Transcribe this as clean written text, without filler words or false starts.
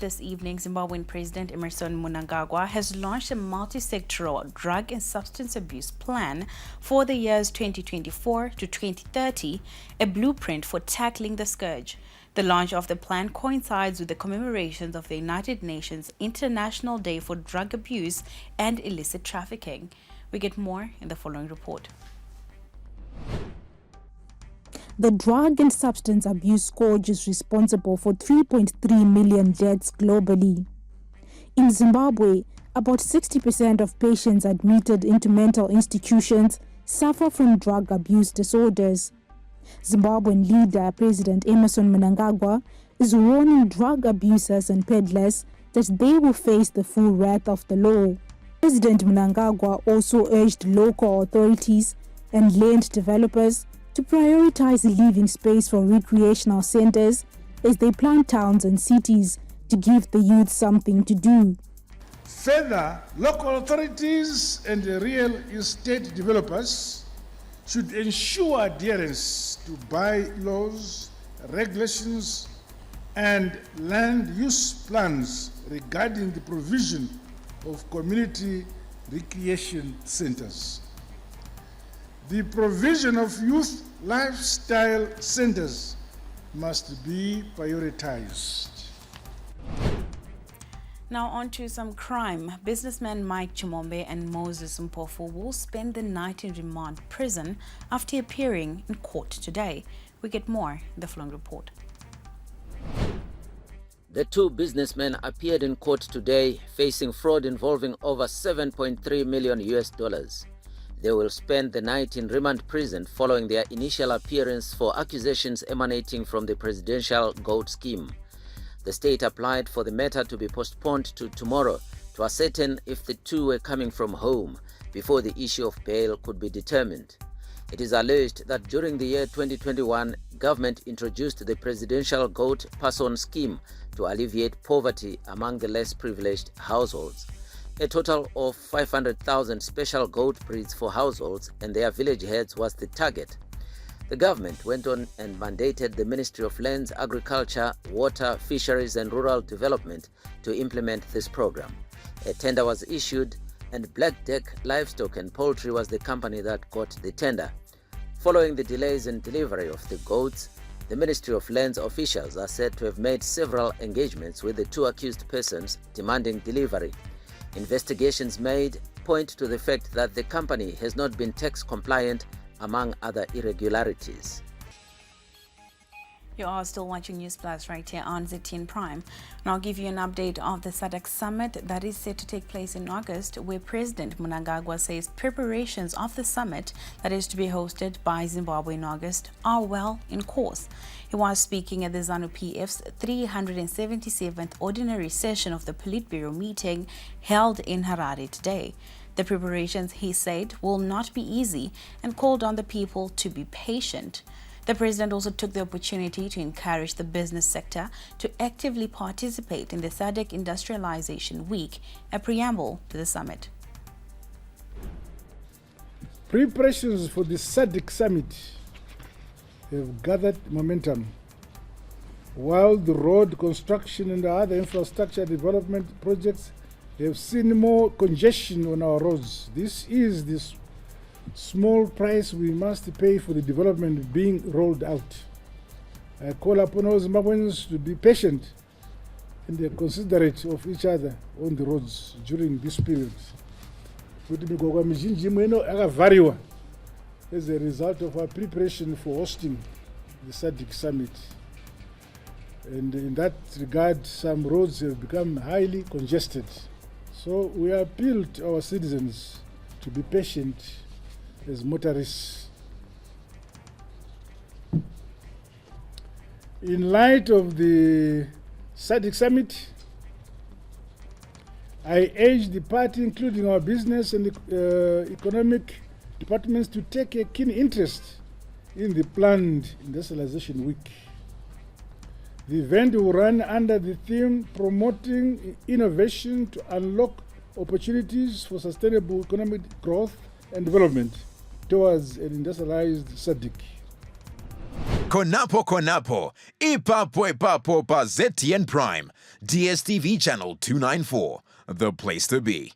This evening, Zimbabwean President Emmerson Mnangagwa has launched a multi-sectoral drug and substance abuse plan for the years 2024 to 2030, a blueprint for tackling the scourge. The launch of the plan coincides with the commemorations of the United Nations International Day for Drug Abuse and Illicit Trafficking. We get more in the following report. The drug and substance abuse scourge is responsible for 3.3 million deaths globally. In Zimbabwe, about 60% of patients admitted into mental institutions suffer from drug abuse disorders. Zimbabwean leader President Emmerson Mnangagwa is warning drug abusers and peddlers that they will face the full wrath of the law. President Mnangagwa also urged local authorities and land developers to prioritize living space for recreational centers as they plan towns and cities to give the youth something to do. Further, local authorities and real estate developers should ensure adherence to bylaws, regulations, and land use plans regarding the provision of community recreation centers. The provision of youth lifestyle centers must be prioritized. Now on to some crime. Businessmen Mike Chimombe and Moses Mpofu will spend the night in remand prison after appearing in court today. We get more in the following report. The two businessmen appeared in court today facing fraud involving over $7.3 million. They will spend the night in remand prison following their initial appearance for accusations emanating from the presidential gold scheme. The state applied for the matter to be postponed to tomorrow to ascertain if the two were coming from home before the issue of bail could be determined. It is alleged that during the year 2021, government introduced the presidential goat person scheme to alleviate poverty among the less privileged households. A total of 500,000 special goat breeds for households and their village heads was the target. The government went on and mandated the Ministry of Lands, Agriculture, Water, Fisheries and Rural Development to implement this program. A tender was issued and Black Deck Livestock and Poultry was the company that got the tender. Following the delays in delivery of the goats, the Ministry of Lands officials are said to have made several engagements with the two accused persons demanding delivery. Investigations made point to the fact that the company has not been tax compliant, among other irregularities. You are still watching News Plus right here on ZTN Prime. And I'll give you an update of the SADC Summit that is set to take place in August, where President Mnangagwa says preparations of the summit that is to be hosted by Zimbabwe in August are well in course. He was speaking at the ZANU-PF's 377th ordinary session of the Politburo meeting held in Harare today. The preparations, he said, will not be easy and called on the people to be patient. The president also took the opportunity to encourage the business sector to actively participate in the SADC Industrialization Week, a preamble to the summit. Preparations for the SADC Summit have gathered momentum, while the road construction and other infrastructure development projects have seen more congestion on our roads. This is the small price we must pay for the development being rolled out. I call upon all Zimbabweans to be patient and considerate of each other on the roads during this period. As a result of our preparation for hosting the SADC Summit. And in that regard, some roads have become highly congested. So we appeal to our citizens to be patient as motorists. In light of the SADC Summit, I urge the party, including our business and economic departments, to take a keen interest in the planned Industrialization Week. The event will run under the theme Promoting Innovation to Unlock Opportunities for Sustainable Economic Growth and Development towards an Industrialized SADC. Konapo Konapo, Ipapo Ipapo pa ZTN Prime, DSTV channel 294, the place to be.